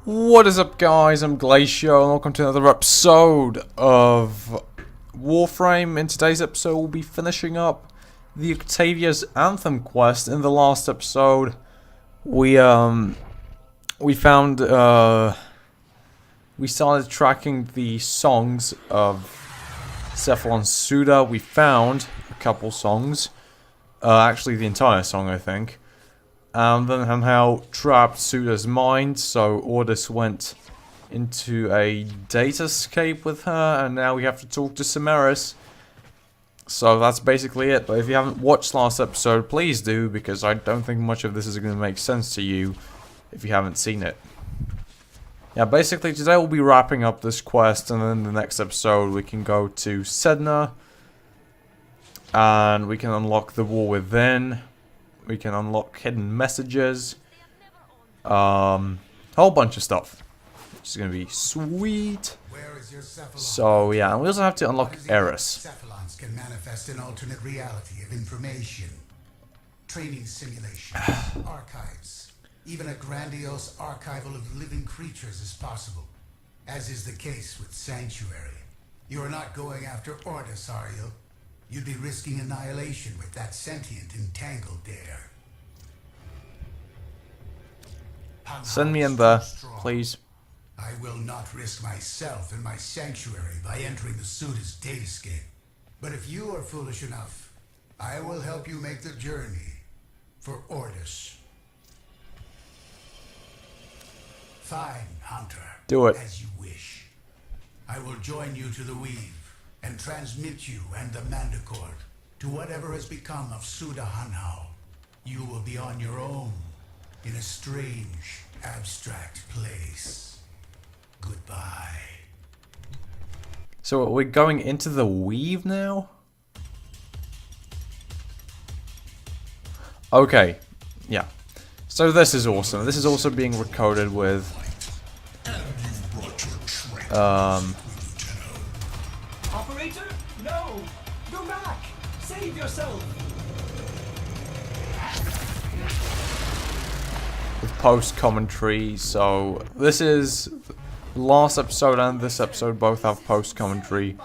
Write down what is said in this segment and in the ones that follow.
What is up, guys? I'm Glacier and welcome to another episode of Warframe. In today's episode we'll be finishing up the OCTAVIA'S Anthem quest. In the last episode we started tracking the songs of Cephalon Suda. We found a couple songs, actually the entire song, I think. And then Hunhow trapped Suda's mind, so Ordis went into a datascape with her, and now we have to talk to Samaris. So that's basically it, but if you haven't watched last episode, please do, because I don't think much of this is going to make sense to you if you haven't seen it. Yeah, basically today we'll be wrapping up this quest, and then in the next episode we can go to Sedna, and we can unlock the war within. We can unlock hidden messages. Whole bunch of stuff. Which is going to be sweet. So, yeah, and we also have to unlock Eris. Cephalons can manifest an alternate reality of information. Training simulation, archives. Even a grandiose archival of living creatures is possible. As is the case with Sanctuary. You're not going after Ordis, are you? You'd be risking annihilation with that sentient entangled there. Send me in there, please. I will not risk myself and my sanctuary by entering the Suda's datascape. But if you are foolish enough, I will help you make the journey for Ordis. Fine, Hunter. Do it. As you wish. I will join you to the Weave and transmit you and the Manticore to whatever has become of Suda Hunhow. You will be on your own in a strange, abstract place. Goodbye. So we're going into the Weave now? Okay, yeah. So this is awesome. This is also being recoded with Operator? No! Go back! Save yourself! with post-commentary. So this is last episode and this episode both have post-commentary.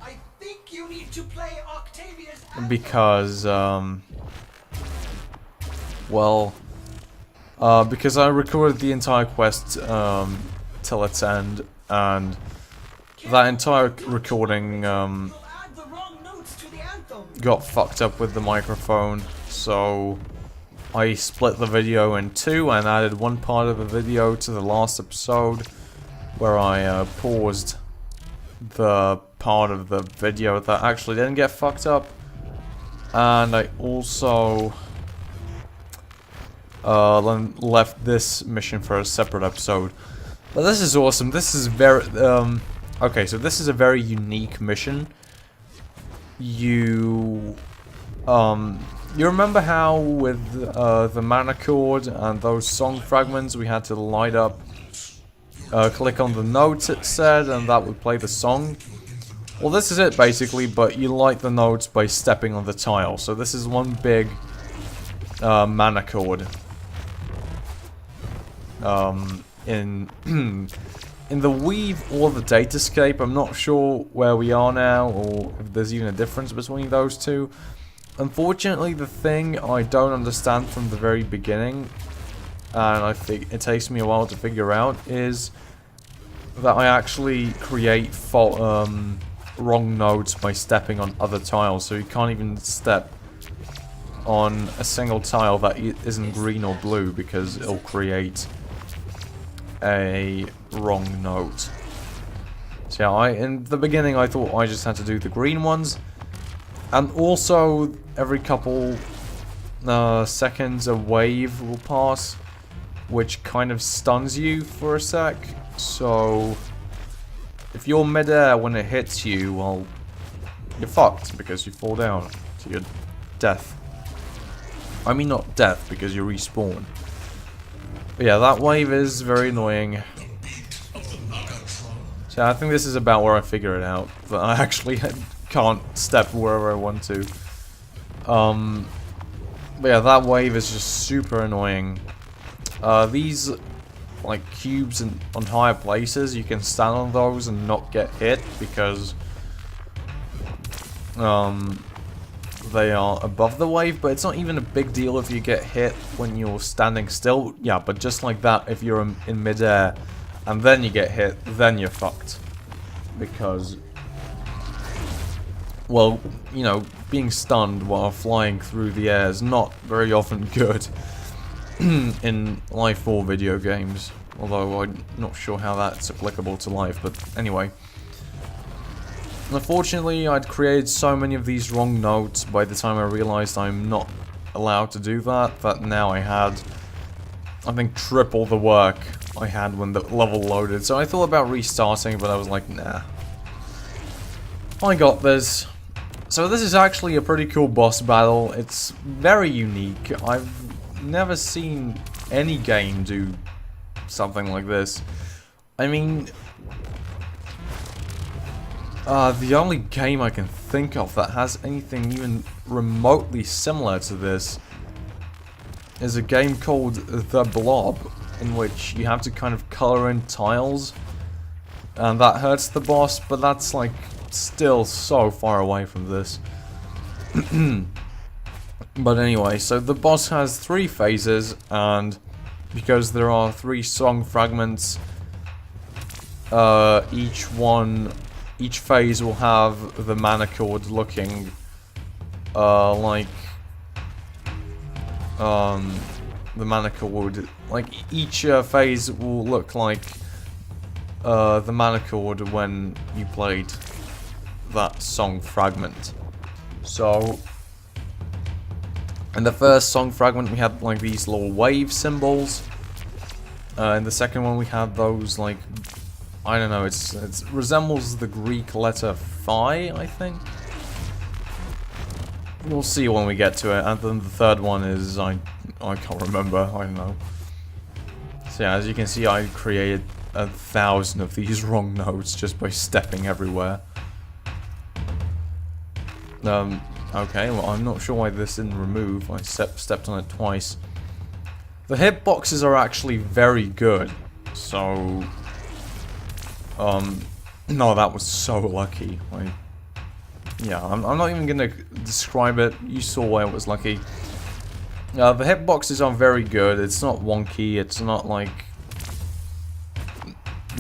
I think you need to play OCTAVIA'S Anthem. Because, because I recorded the entire quest till its end, and that entire recording You'll add the wrong notes to the anthem. got fucked up with the microphone, so I split the video in two and added one part of the video to the last episode where I paused the part of the video that actually didn't get fucked up, and I also left this mission for a separate episode. But this is awesome. This is very okay, so this is a very unique mission. You remember how with the mana chord and those song fragments we had to light up, click on the notes it said, and that would play the song? Well, this is it basically, but you light the notes by stepping on the tile. So this is one big mana chord. In the Weave or the Datascape, I'm not sure where we are now, or if there's even a difference between those two. Unfortunately, the thing I don't understand from the very beginning, and I think it takes me a while to figure out, is that I actually create wrong nodes by stepping on other tiles, so you can't even step on a single tile that isn't green or blue, because it'll create a wrong note. So yeah, in the beginning I thought I just had to do the green ones, and also every couple seconds a wave will pass, which kind of stuns you for a sec. So if you're midair when it hits you, well, you're fucked because you fall down to your death. I mean not death, because you respawn. But yeah, that wave is very annoying. So I think this is about where I figure it out, that I actually can't step wherever I want to. But yeah, that wave is just super annoying. These like cubes on higher places, you can stand on those and not get hit because they are above the wave, but it's not even a big deal if you get hit when you're standing still. Yeah, but just like that, if you're in midair and then you get hit, then you're fucked. Because, well, you know, being stunned while flying through the air is not very often good in Life 4 video games. Although I'm not sure how that's applicable to life, but anyway. Unfortunately, I'd created so many of these wrong notes by the time I realized I'm not allowed to do that now I had, I think, triple the work I had when the level loaded. So I thought about restarting, but I was like, nah. I got this. So this is actually a pretty cool boss battle. It's very unique. I've never seen any game do something like this. I mean, the only game I can think of that has anything even remotely similar to this is a game called The Blob, in which you have to kind of color in tiles, and that hurts the boss, but that's like still so far away from this. But anyway, so the boss has 3 phases, and because there are 3 song fragments, each phase will have the mana chord looking like the mana chord, like each phase will look like the mana chord when you played that song fragment. So in the first song fragment we had like these little wave symbols. In the second one we had those like, I don't know, it resembles the Greek letter phi, I think. We'll see when we get to it. And then the third one is, I can't remember, I don't know. So yeah, as you can see, I created 1,000 of these wrong notes just by stepping everywhere. Okay, well, I'm not sure why this didn't remove. I stepped on it twice. The hitboxes are actually very good, so no, that was so lucky. Yeah, I'm not even gonna describe it. You saw why it was lucky. The hitboxes are very good. It's not wonky. It's not like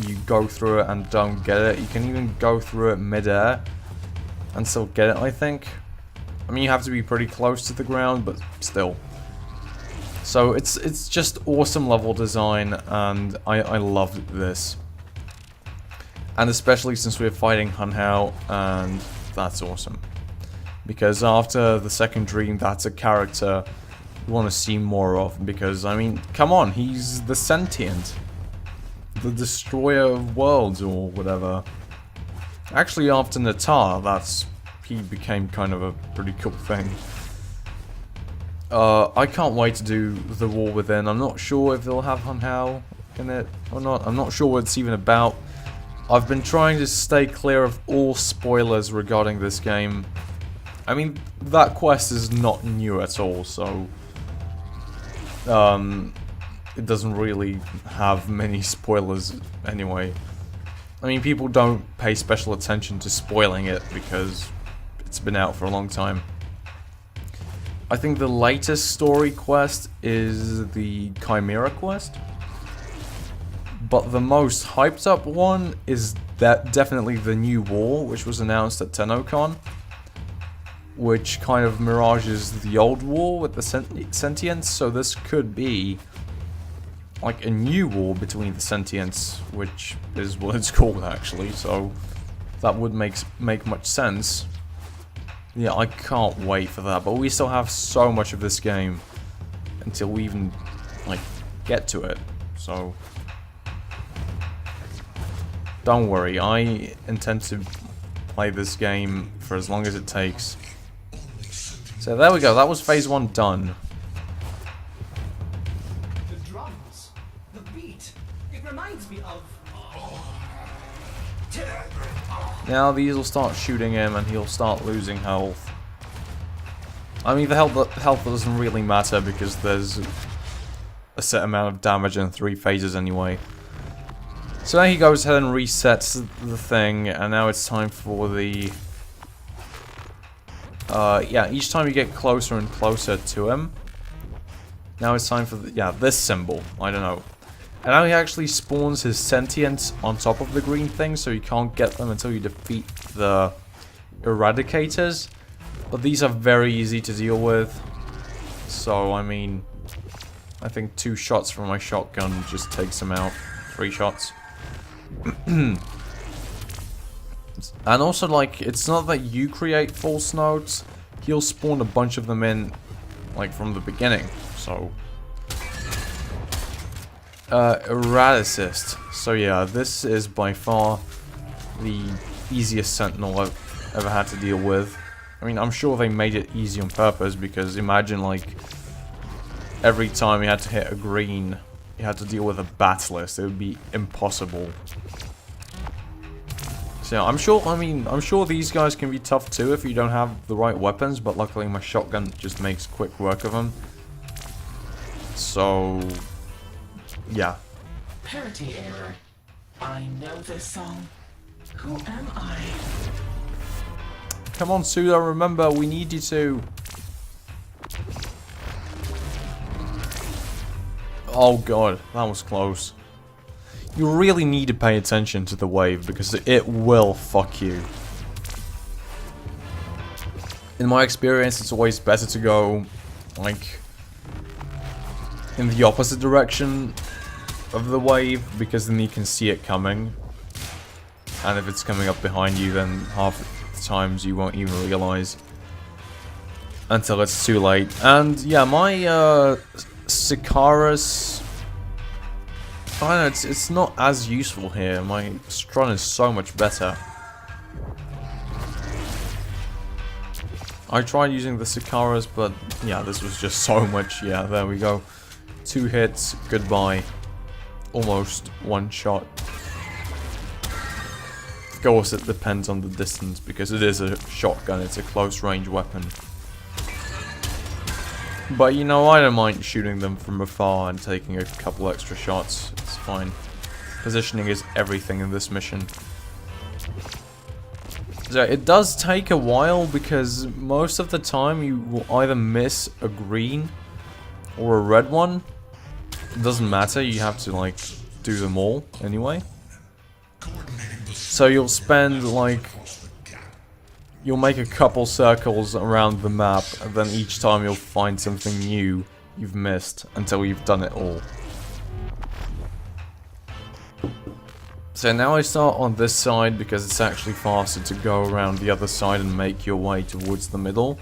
you go through it and don't get it. You can even go through it mid-air and still get it, I think. I mean, you have to be pretty close to the ground, but still. So it's just awesome level design, and I loved this. And especially since we're fighting Hunhow, and that's awesome. Because after the second dream, that's a character you want to see more of. Because, I mean, come on, he's the sentient. The destroyer of worlds, or whatever. Actually, after Natar, he became kind of a pretty cool thing. I can't wait to do the War Within. I'm not sure if they'll have Hunhow in it or not. I'm not sure what it's even about. I've been trying to stay clear of all spoilers regarding this game. I mean, that quest is not new at all, so it doesn't really have many spoilers anyway. I mean, people don't pay special attention to spoiling it because it's been out for a long time. I think the latest story quest is the Chimera quest. But the most hyped up one is definitely the new war, which was announced at TennoCon. Which kind of mirages the old war with the sentients, so this could be like a new war between the sentients, which is what it's called actually, so that would make much sense. Yeah, I can't wait for that, but we still have so much of this game until we even, like, get to it, so don't worry, I intend to play this game for as long as it takes. So there we go, that was phase 1 done. The drums, the beat, it reminds me of... Now these will start shooting him and he'll start losing health. I mean, the health doesn't really matter because there's a set amount of damage in 3 phases anyway. So now he goes ahead and resets the thing, and now it's time for the... yeah, each time you get closer and closer to him, now it's time for the, yeah, this symbol. I don't know. And now he actually spawns his sentience on top of the green thing, so you can't get them until you defeat the eradicators. But these are very easy to deal with. So, I mean, I think 2 shots from my shotgun just takes him out. 3 shots. And also, like, it's not that you create false nodes. He'll spawn a bunch of them in, like, from the beginning. So, Erraticist. So yeah, this is by far the easiest sentinel I've ever had to deal with. I mean, I'm sure they made it easy on purpose, because imagine, like, every time you had to hit a green, you had to deal with a bat list. It would be impossible. So I'm sure, I mean, I'm sure these guys can be tough too if you don't have the right weapons, but luckily my shotgun just makes quick work of them. So, yeah. Parity error. I know this song. Who am I? Come on, Suda, remember, we need you to. Oh god, that was close. You really need to pay attention to the wave, because it will fuck you. In my experience, it's always better to go, like, in the opposite direction of the wave, because then you can see it coming. And if it's coming up behind you, then half the times you won't even realize until it's too late. And yeah, my Sikaris, I don't know, it's not as useful here. My Strun is so much better. I tried using the Sikaris, but yeah, this was just so much. Yeah, there we go. 2 hits, goodbye. Almost 1 shot. Of course, it depends on the distance, because it is a shotgun, it's a close range weapon. But you know, I don't mind shooting them from afar and taking a couple extra shots. It's fine. Positioning is everything in this mission. So it does take a while, because most of the time you will either miss a green or a red one. It doesn't matter, you have to, like, do them all anyway. So you'll spend, like, you'll make a couple circles around the map, and then each time you'll find something new you've missed until you've done it all. So now I start on this side, because it's actually faster to go around the other side and make your way towards the middle.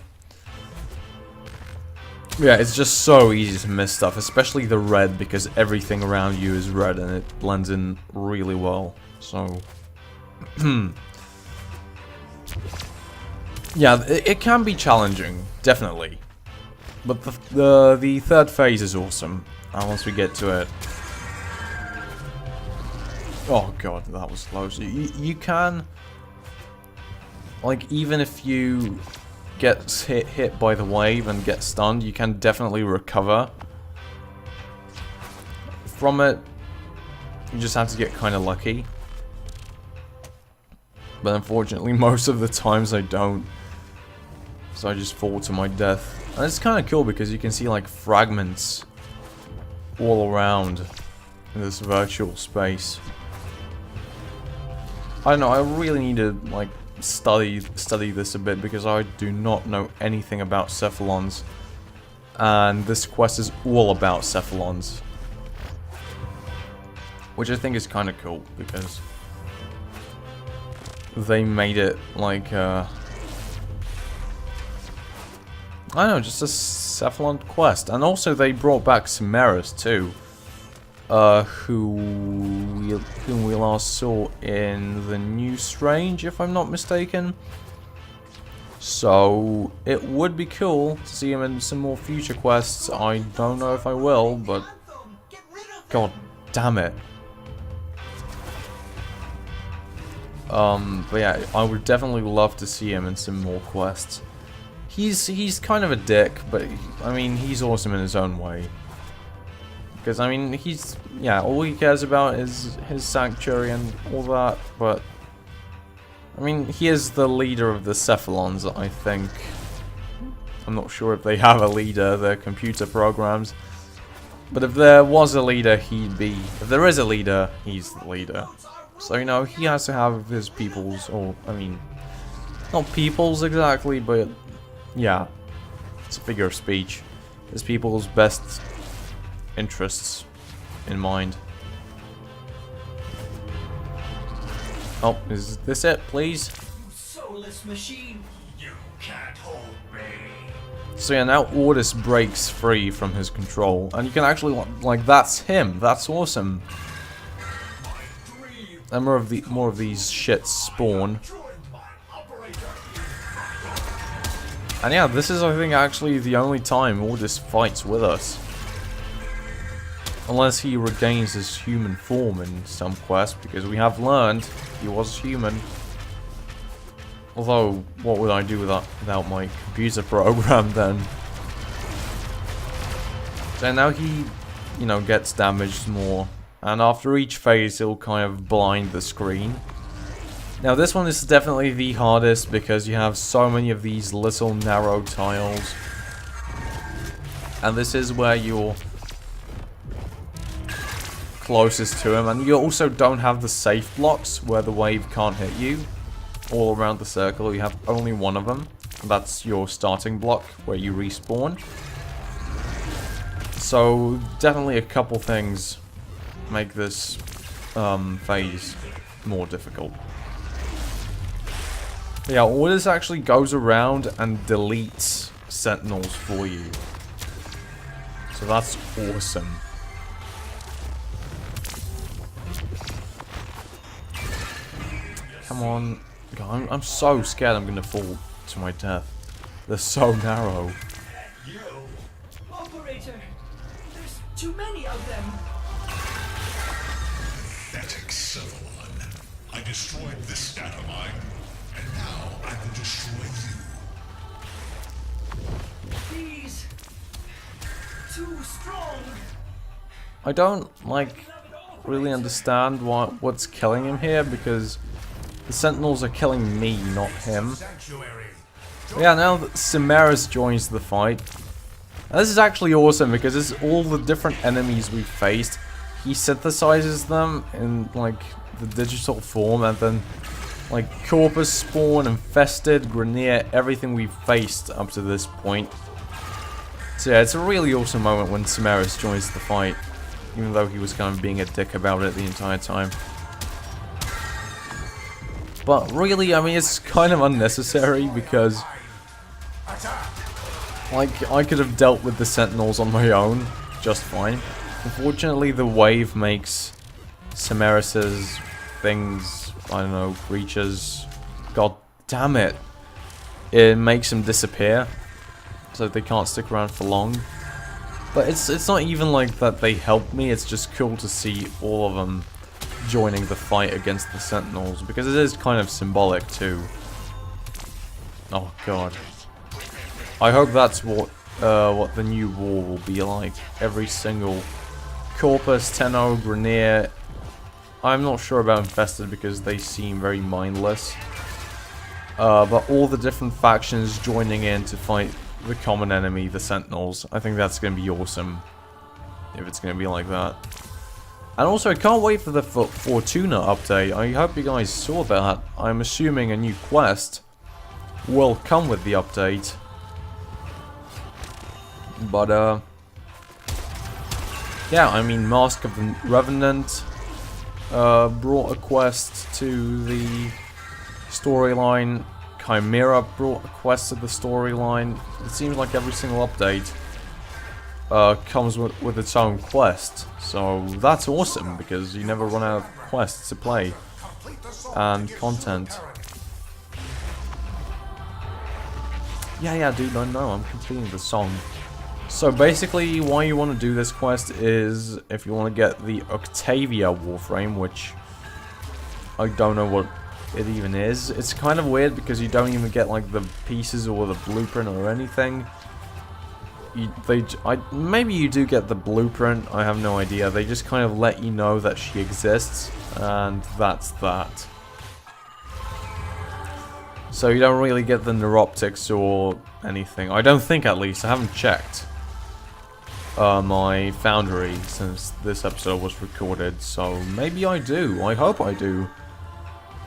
Yeah, it's just so easy to miss stuff, especially the red, because everything around you is red and it blends in really well. So, yeah, it can be challenging, definitely. But the third phase is awesome. And once we get to it, oh god, that was close. You can, like, even if you get hit by the wave and get stunned, you can definitely recover from it. You just have to get kind of lucky. But unfortunately, most of the times I don't. So I just fall to my death. And it's kind of cool, because you can see, like, fragments all around in this virtual space. I don't know, I really need to, like, study this a bit, because I do not know anything about cephalons, and this quest is all about cephalons, which I think is kind of cool, because they made it like I don't know, just a cephalon quest. And also they brought back Chimeras too, whom we last saw in the New Strange, if I'm not mistaken. So it would be cool to see him in some more future quests. I don't know if I will, but god damn it. But yeah, I would definitely love to see him in some more quests. He's kind of a dick, but I mean, he's awesome in his own way. Because, I mean, he's... yeah, all he cares about is his sanctuary and all that, but... I mean, he is the leader of the cephalons, I think. I'm not sure if they have a leader, they're computer programs. But if there was a leader, he'd be... if there is a leader, he's the leader. So, you know, he has to have his peoples, or, I mean... not peoples exactly, but... yeah. It's a figure of speech. His people's best interests in mind. Oh, is this it, please? You soulless machine. You can't hold me. So yeah, now Ordis breaks free from his control, and you can actually, like, that's him. That's awesome. And more of these shits spawn. And yeah, this is, I think, actually the only time Ordis fights with us. Unless he regains his human form in some quest, because we have learned he was human. Although, what would I do without my computer program then? So now he, you know, gets damaged more. And after each phase, he'll kind of blind the screen. Now this one is definitely the hardest because you have so many of these little narrow tiles. And this is where you're closest to him, and you also don't have the safe blocks where the wave can't hit you. All around the circle, you have only one of them. That's your starting block where you respawn. So definitely a couple things make this phase more difficult. Yeah, all this actually goes around and deletes sentinels for you. So that's awesome. Come on. God, I'm so scared I'm gonna fall to my death. They're so narrow. You. Operator. There's too many of them. Pathetic cephalon. I destroyed this data mine, and now I will destroy you. These. Too strong. I don't, like, really understand what's killing him here, because the sentinels are killing me, not him. Yeah, now that Cimeris joins the fight. And this is actually awesome because it's all the different enemies we've faced. He synthesizes them in, like, the digital form, and then, like, Corpus, Spawn, Infested, Grenier, everything we've faced up to this point. So yeah, it's a really awesome moment when Cimeris joins the fight, even though he was kind of being a dick about it the entire time. But really, I mean, it's kind of unnecessary because, like, I could have dealt with the sentinels on my own just fine. Unfortunately, the wave makes Cimeris's things, I don't know, creatures, god damn it, it makes them disappear, so they can't stick around for long. But it's not even like that they help me, it's just cool to see all of them joining the fight against the sentinels, because it is kind of symbolic too. Oh god. I hope that's what the new war will be like. Every single Corpus, Tenno, Grenier. I'm not sure about Infested because they seem very mindless. But all the different factions joining in to fight the common enemy, the sentinels. I think that's going to be awesome if it's going to be like that. And also, I can't wait for the Fortuna update. I hope you guys saw that. I'm assuming a new quest will come with the update. But, yeah, I mean, Mask of the Revenant brought a quest to the storyline. Chimera brought a quest to the storyline. It seems like every single update comes with its own quest, so that's awesome because you never run out of quests to play and content. Yeah, dude, I know, I'm completing the song. So basically, why you want to do this quest is if you want to get the Octavia Warframe, which I don't know what it even is. It's kind of weird because you don't even get like the pieces or the blueprint or anything. maybe you do get the blueprint. I have no idea. They just kind of let you know that she exists, and that's that. So you don't really get the neuroptics or anything. I don't think, at least. I haven't checked my foundry since this episode was recorded, so maybe I do. I hope I do.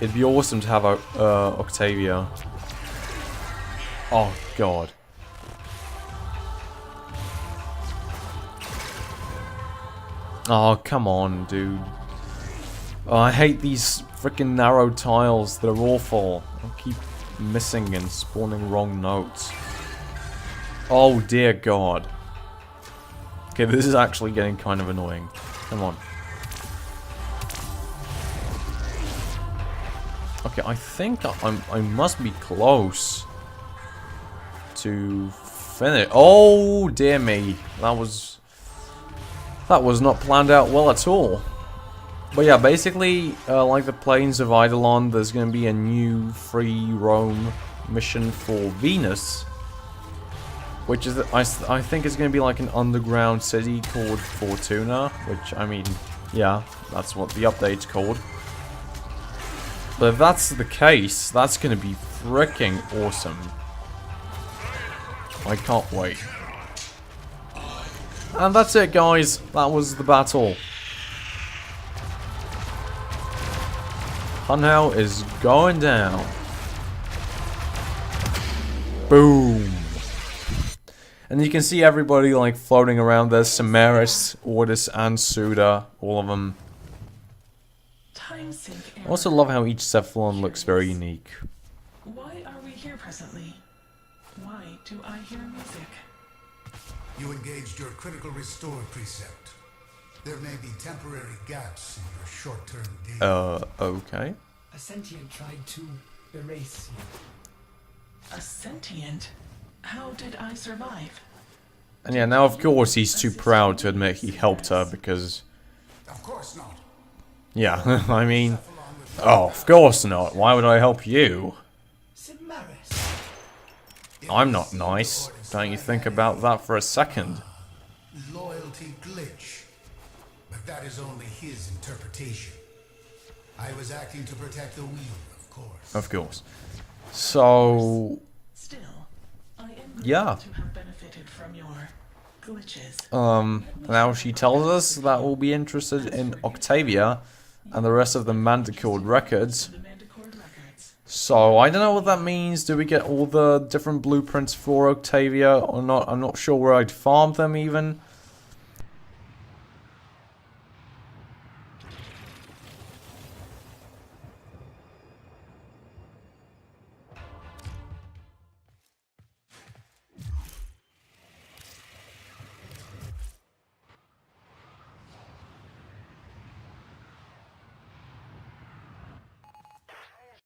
It'd be awesome to have Octavia. Oh god. Oh, come on, dude. Oh, I hate these freaking narrow tiles. They're awful. I keep missing and spawning wrong notes. Oh, dear God. Okay, this is actually getting kind of annoying. Come on. Okay, I think I must be close to finish. Oh, dear me. That was not planned out well at all. But yeah, basically, like the Plains of Eidolon, there's going to be a new free roam mission for Venus, which is, I think is going to be like an underground city called Fortuna, which, I mean, yeah, that's what the update's called. But if that's the case, that's going to be freaking awesome. I can't wait. And that's it, guys. That was the battle. Hunhow is going down. Boom. And you can see everybody like floating around. There's Samaris, Ordis, and Suda. All of them. I also love how each cephalon looks very unique. Why are we here presently? Why do I hear music? You engaged your critical restore precept. There may be temporary gaps in your short-term data. Okay. A sentient tried to erase you. A sentient? How did I survive? And yeah, now of course he's too proud to admit he helped her because... Of course not. Yeah, I mean... Oh, of course not. Why would I help you? Samaris. I'm not nice. Don't you think about that for a second. Loyalty glitch. But that is only his interpretation. I was acting to protect the wheel, of course. Of course. So... Still, I am yeah. to have benefited from your glitches. Now she tells us that we'll be interested in Octavia and the rest of the Manticore records. So, I don't know what that means. Do we get all the different blueprints for Octavia or not? I'm not sure where I'd farm them even.